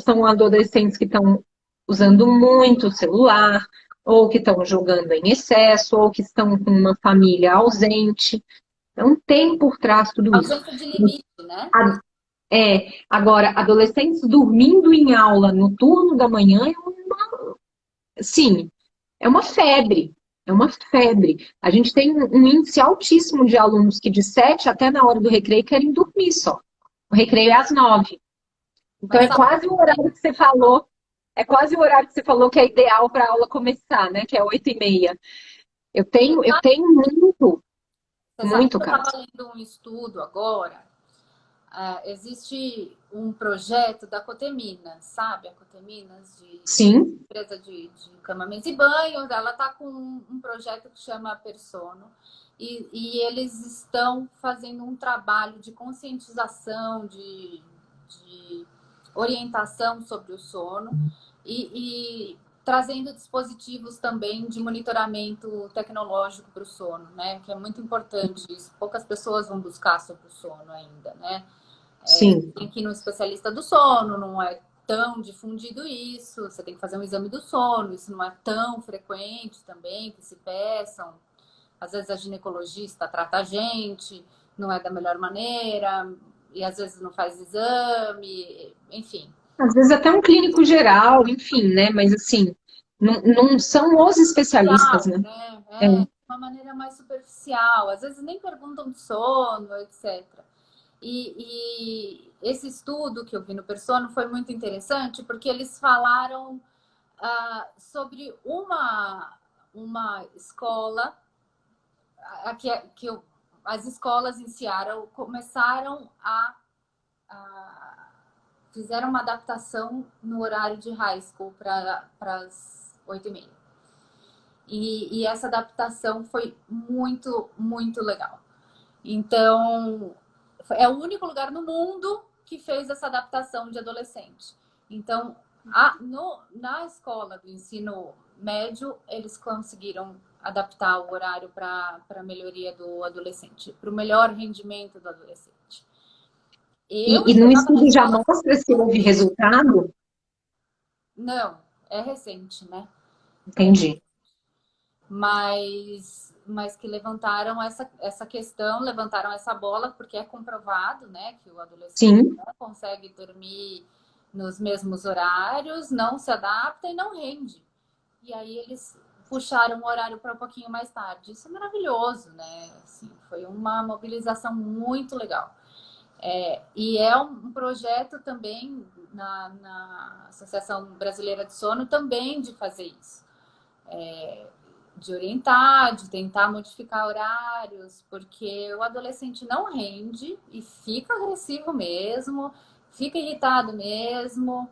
São adolescentes que estão usando muito o celular, ou que estão jogando em excesso, ou que estão com uma família ausente. Então tem por trás tudo isso. Ausência de limite, né? Agora, adolescentes dormindo em aula no turno da manhã é uma febre. É uma febre. A gente tem um índice altíssimo de alunos que de 7 até na hora do recreio querem dormir só. O recreio é às 9. Então é quase o horário que você falou. É quase o horário que você falou que é ideal para a aula começar, né? Que é 8h30. Eu tenho muito caso. Eu estava lendo um estudo agora. Existe um projeto da Cotemina, sabe? A Coteminas Sim. Empresa de cama, mesa e banho. Ela está com um projeto que chama Persono. E eles estão fazendo um trabalho de conscientização, de orientação sobre o sono e trazendo dispositivos também de monitoramento tecnológico para o sono, né? Que é muito importante isso. Poucas pessoas vão buscar sobre o sono ainda, né? Sim. Tem que ir no especialista do sono, não é tão difundido isso. Você tem que fazer um exame do sono, isso não é tão frequente também que se peçam. Às vezes a ginecologista trata a gente, não é da melhor maneira, e às vezes não faz exame, enfim. Às vezes até um clínico geral, enfim, né? Mas assim, não são os especialistas, né? De uma maneira mais superficial. Às vezes nem perguntam de sono, etc. E esse estudo que eu vi no Persona foi muito interessante, porque eles falaram sobre uma escola que as escolas em Seattle começaram fizeram uma adaptação no horário de high school para as 8h30. E essa adaptação foi muito, muito legal. Então, é o único lugar no mundo que fez essa adaptação de adolescente. Então, na escola do ensino médio, eles conseguiram adaptar o horário para a melhoria do adolescente, para o melhor rendimento do adolescente. E no estudo já mostra se houve resultado? Não, é recente, né? Entendi. Mas que levantaram essa questão, levantaram essa bola, porque é comprovado, né, que o adolescente Sim. não consegue dormir nos mesmos horários, não se adapta e não rende. E aí eles puxaram o horário para um pouquinho mais tarde. Isso é maravilhoso, né? Assim, foi uma mobilização muito legal. E é um projeto também na Associação Brasileira de Sono também de fazer isso. De orientar, de tentar modificar horários, porque o adolescente não rende e fica agressivo mesmo, fica irritado mesmo,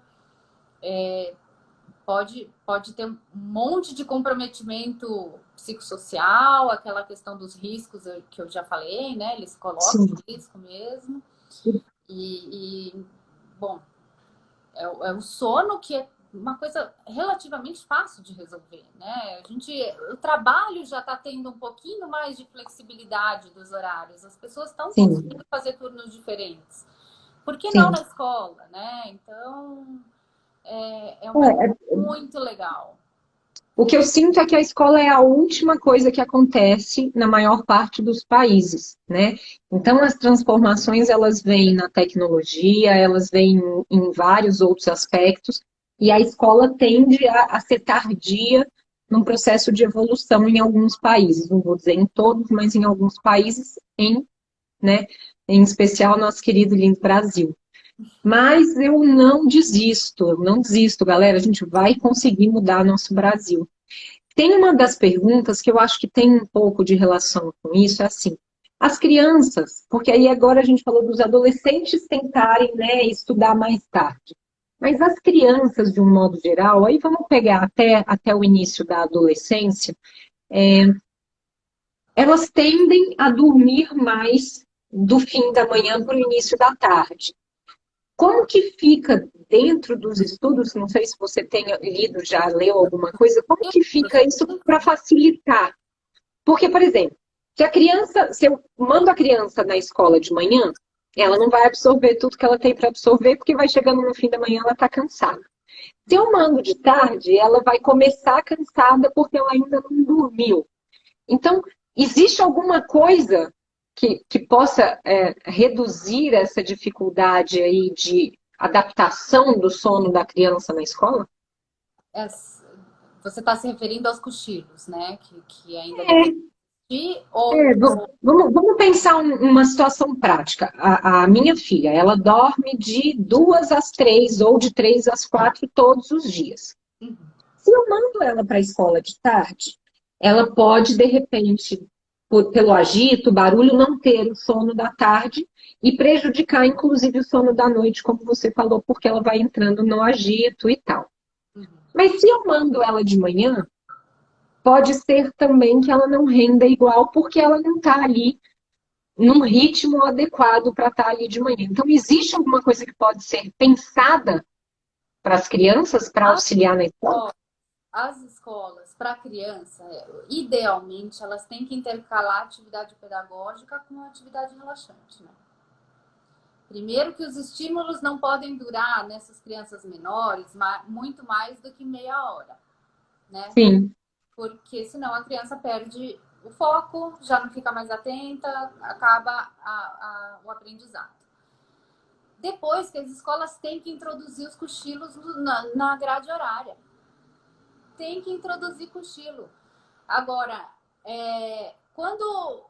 pode ter um monte de comprometimento psicossocial, aquela questão dos riscos que eu já falei, né? Eles colocam Sim. risco mesmo. Bom, é o sono que é uma coisa relativamente fácil de resolver, né? O trabalho já está tendo um pouquinho mais de flexibilidade dos horários. As pessoas estão Sim. conseguindo fazer turnos diferentes. Por que não Sim. na escola, né? Então, é uma É, ideia muito legal. o que eu sinto é que a escola é a última coisa que acontece na maior parte dos países, né? Então, as transformações, elas vêm na tecnologia, elas vêm em vários outros aspectos, e a escola tende a ser tardia num processo de evolução em alguns países, não vou dizer em todos, mas em alguns países, né, em especial nosso querido e lindo Brasil. Mas eu não desisto, galera, a gente vai conseguir mudar nosso Brasil. Tem uma das perguntas que eu acho que tem um pouco de relação com isso, é assim, as crianças, porque aí agora a gente falou dos adolescentes tentarem, né, estudar mais tarde. Mas as crianças, de um modo geral, aí vamos pegar até o início da adolescência, elas tendem a dormir mais do fim da manhã para o início da tarde. Como que fica dentro dos estudos, não sei se você tem lido, já leu alguma coisa, como que fica isso para facilitar? Porque, por exemplo, se eu mando a criança na escola de manhã, ela não vai absorver tudo que ela tem para absorver, porque vai chegando no fim da manhã, ela está cansada. Se eu mando de tarde, ela vai começar cansada porque ela ainda não dormiu. Então, existe alguma coisa que possa reduzir essa dificuldade aí de adaptação do sono da criança na escola? Você está se referindo aos cochilos, né? Que ainda depende de Vamos pensar uma situação prática. A minha filha, ela dorme de 2 às 3 ou de 3 às 4 todos os dias. Se eu mando ela para a escola de tarde, ela pode, de repente, pelo agito, barulho, não ter o sono da tarde e prejudicar, inclusive, o sono da noite, como você falou, porque ela vai entrando no agito e tal. Mas se eu mando ela de manhã, pode ser também que ela não renda igual, porque ela não está ali num ritmo adequado para estar ali de manhã. Então, existe alguma coisa que pode ser pensada para as crianças para auxiliar na escola? As escolas para criança, idealmente, elas têm que intercalar atividade pedagógica com atividade relaxante, né? Primeiro que os estímulos não podem durar nessas crianças menores muito mais do que meia hora, né? Sim. Porque senão a criança perde o foco, já não fica mais atenta, acaba o aprendizado. Depois que as escolas têm que introduzir os cochilos na grade horária. Tem que introduzir cochilo. Agora, quando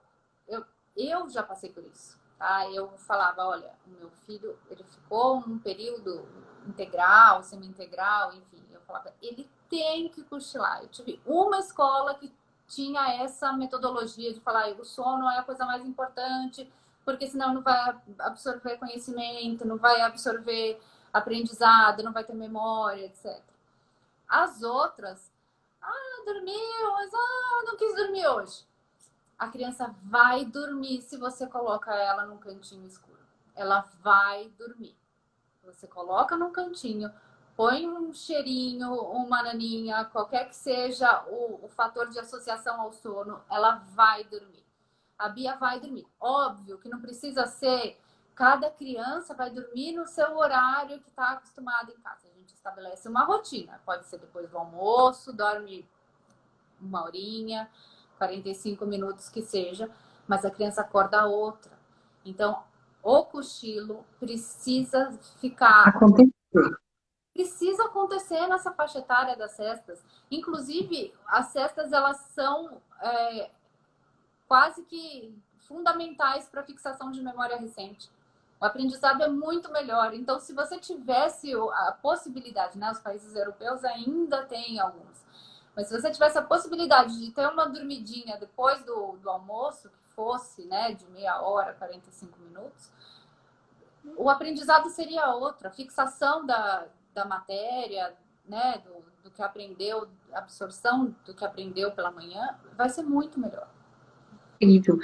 eu já passei por isso. tá? Eu falava, olha, o meu filho, ele ficou um período integral, semi-integral, enfim, eu falava, ele tem que cochilar. Eu tive uma escola que tinha essa metodologia de falar, o sono é a coisa mais importante, porque senão não vai absorver conhecimento, não vai absorver aprendizado, não vai ter memória, etc. As outras, dormiu, mas não quis dormir hoje. A criança vai dormir se você coloca ela num cantinho escuro. Ela vai dormir. Você coloca num cantinho, põe um cheirinho, uma naninha, qualquer que seja o fator de associação ao sono, ela vai dormir. A Bia vai dormir. Óbvio que não precisa ser... Cada criança vai dormir no seu horário que está acostumado em casa. A gente estabelece uma rotina. Pode ser depois do almoço, dorme uma horinha, 45 minutos que seja, mas a criança acorda outra. Então, o cochilo precisa precisa acontecer nessa faixa etária das cestas. Inclusive, as cestas, elas são quase que fundamentais para a fixação de memória recente. O aprendizado é muito melhor. Então, se você tivesse a possibilidade, né? Os países europeus ainda têm alguns, mas se você tivesse a possibilidade de ter uma dormidinha depois do almoço, que fosse, né, de meia hora, 45 minutos, o aprendizado seria outro. A fixação da matéria, né, do que aprendeu, a absorção do que aprendeu pela manhã, vai ser muito melhor. Incrível.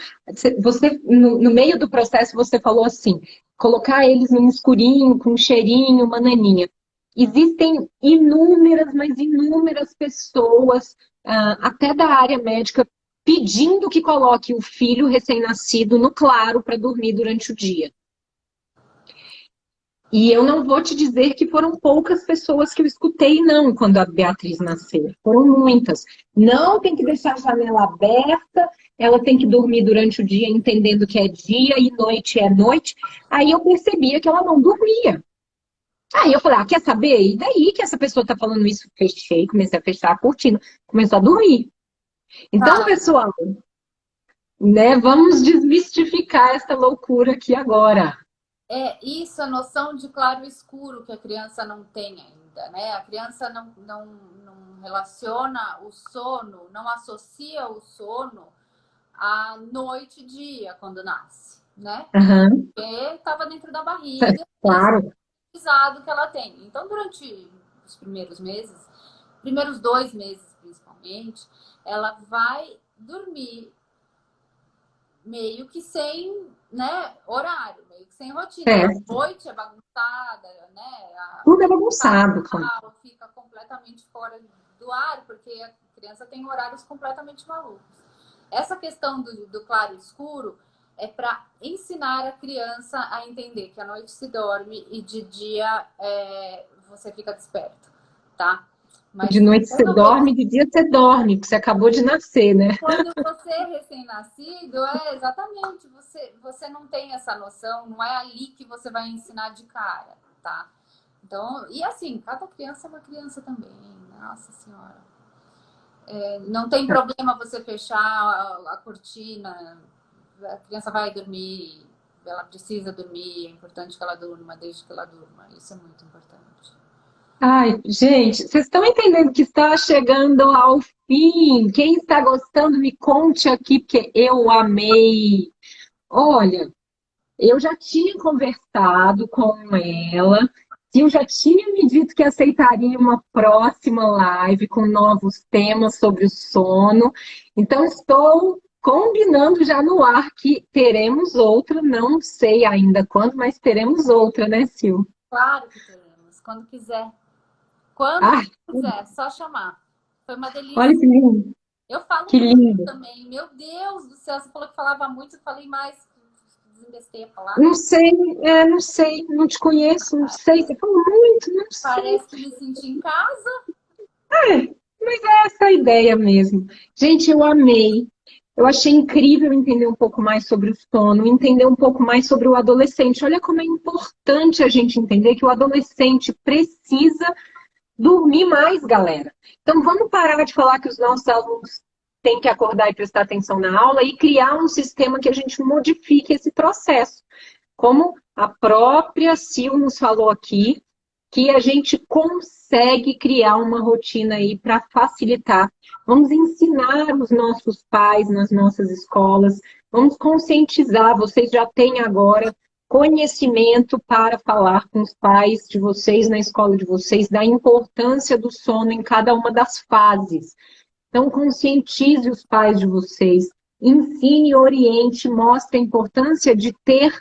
Você, no meio do processo, você falou assim, colocar eles num escurinho, com um cheirinho, uma naninha. Existem inúmeras, mas inúmeras pessoas, até da área médica, pedindo que coloque o filho recém-nascido no claro para dormir durante o dia. E eu não vou te dizer que foram poucas pessoas que eu escutei, não, quando a Beatriz nasceu. Foram muitas. Não, tem que deixar a janela aberta, ela tem que dormir durante o dia entendendo que é dia e noite é noite. Aí eu percebia que ela não dormia. Aí eu falei, quer saber? E daí que essa pessoa tá falando isso? Fechei, comecei a fechar a cortina, começou a dormir. Então, pessoal, né, vamos desmistificar essa loucura aqui agora. Isso, a noção de claro e escuro que a criança não tem ainda, né? A criança não relaciona o sono, não associa o sono à noite e dia quando nasce, né? Uhum. Porque estava dentro da barriga, claro. Que ela tem. Então, durante os primeiros meses, primeiros 2 meses principalmente, ela vai dormir meio que sem, né, horário, meio que sem rotina. A noite é bagunçada, né? Tudo é bagunçado. Fica completamente fora do ar, porque a criança tem horários completamente malucos. Essa questão do claro e escuro é para ensinar a criança a entender que à noite se dorme e de dia você fica desperto, tá? Mas de noite você dorme, de dia você dorme, porque você acabou de nascer, né? Quando você é recém-nascido, exatamente, você não tem essa noção, não é ali que você vai ensinar de cara, tá? Então, e assim, cada criança é uma criança também, nossa senhora. Não tem problema você fechar a cortina, a criança vai dormir, ela precisa dormir, é importante que ela durma, desde que ela durma, isso é muito importante. Ai, gente, vocês estão entendendo que está chegando ao fim? Quem está gostando, me conte aqui, porque eu amei. Olha, eu já tinha conversado com ela, e eu já tinha me dito que aceitaria uma próxima live com novos temas sobre o sono. Então, estou combinando já no ar que teremos outra, não sei ainda quando, mas teremos outra, né, Sil? Claro que teremos, quando quiser. Quando quiser, só chamar. Foi uma delícia. Olha que lindo. Eu falo que muito lindo. também. Meu Deus do céu, você falou que falava muito, eu falei mais. Desinvestei a palavra. Não sei, não te conheço, não sei. Você falou muito, não sei. Parece que me senti em casa. Mas é essa a ideia mesmo. Gente, eu amei. Eu achei incrível entender um pouco mais sobre o sono, entender um pouco mais sobre o adolescente. Olha como é importante a gente entender que o adolescente precisa dormir mais, galera. Então, vamos parar de falar que os nossos alunos tem que acordar e prestar atenção na aula e criar um sistema que a gente modifique esse processo. Como a própria Sil nos falou aqui, que a gente consegue criar uma rotina aí para facilitar. Vamos ensinar os nossos pais nas nossas escolas, vamos conscientizar, vocês já têm agora conhecimento para falar com os pais de vocês na escola de vocês da importância do sono em cada uma das fases. Então, conscientize os pais de vocês, ensine, oriente, mostre a importância de ter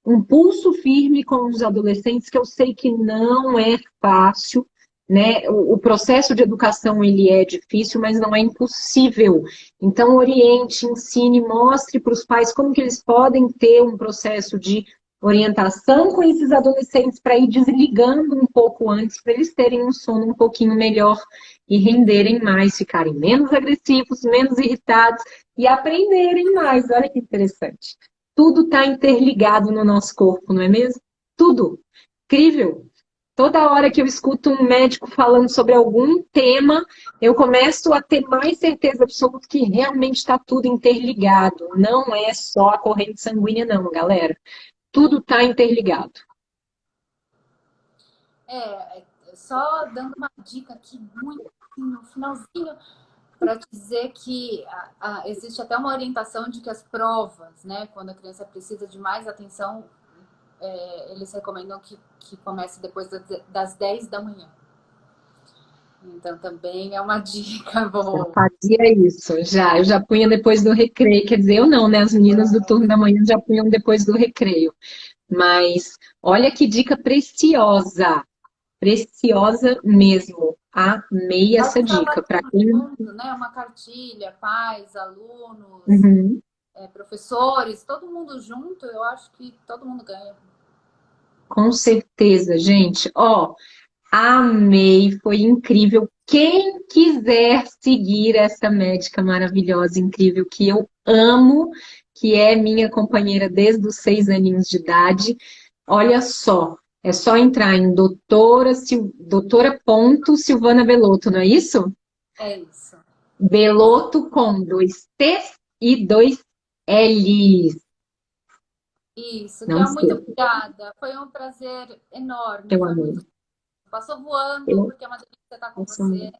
um pulso firme com os adolescentes, que eu sei que não é fácil, né? O processo de educação, ele é difícil, mas não é impossível. Então, oriente, ensine, mostre para os pais como que eles podem ter um processo de orientação com esses adolescentes para ir desligando um pouco antes, para eles terem um sono um pouquinho melhor e renderem mais, ficarem menos agressivos, menos irritados e aprenderem mais. Olha que interessante. Tudo está interligado no nosso corpo, não é mesmo? Tudo. Incrível. Toda hora que eu escuto um médico falando sobre algum tema, eu começo a ter mais certeza absoluta que realmente está tudo interligado. Não é só a corrente sanguínea, não, galera. Tudo está interligado. Só dando uma dica aqui, muito no finalzinho, para dizer que existe até uma orientação de que as provas, né, quando a criança precisa de mais atenção, eles recomendam que comece depois das 10 da manhã. Então, também é uma dica boa. Eu fazia isso, eu já punha depois do recreio, quer dizer, eu não, né? As meninas do turno da manhã já punham depois do recreio. Mas olha que dica preciosa, preciosa mesmo. Amei essa dica. Para quem... né? Uma cartilha, pais, alunos, Uhum. Professores, todo mundo junto, eu acho que todo mundo ganha. Com certeza, gente. Ó, amei, foi incrível. Quem quiser seguir essa médica maravilhosa, incrível, que eu amo, que é minha companheira desde os 6 aninhos de idade, olha só, é só entrar em doutora.silvana Belotto, não é isso? É isso. Belotto com 2 T's e 2 L's. Isso, Não muito sei. obrigada. Foi um prazer enorme. Eu amei. Passou voando, porque é uma delícia estar com você.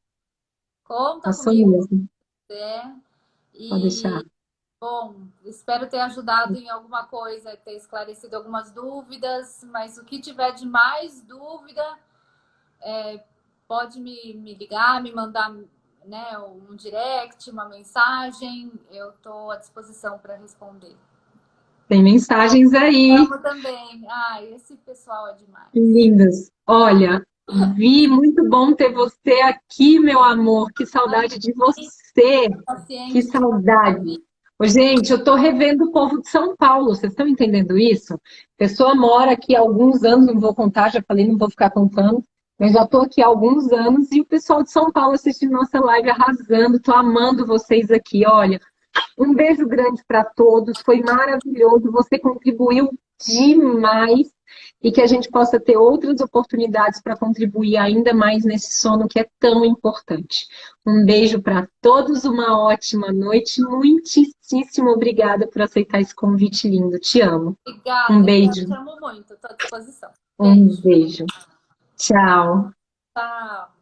Conta Passou comigo mesmo. se quiser. Pode deixar. Bom, espero ter ajudado em alguma coisa, ter esclarecido algumas dúvidas, mas o que tiver de mais dúvida, pode me ligar, me mandar, né, um direct, uma mensagem, eu estou à disposição para responder. Tem mensagens aí. Amo também. Esse pessoal é demais. Lindas. Olha, Vi, muito bom ter você aqui, meu amor. Que saudade de você. Que saudade. Ô, gente, eu tô revendo o povo de São Paulo. Vocês estão entendendo isso? A pessoa mora aqui há alguns anos, não vou contar, já falei, não vou ficar contando, mas já tô aqui há alguns anos e o pessoal de São Paulo assistindo nossa live arrasando. Tô amando vocês aqui. Olha, um beijo grande para todos. Foi maravilhoso. Você contribuiu demais e que a gente possa ter outras oportunidades para contribuir ainda mais nesse sono que é tão importante. Um beijo para todos, uma ótima noite. Muitíssimo obrigada por aceitar esse convite lindo. Te amo. Obrigada. Um beijo. Te amo muito. Estou à disposição. Um beijo. Tchau. Tchau.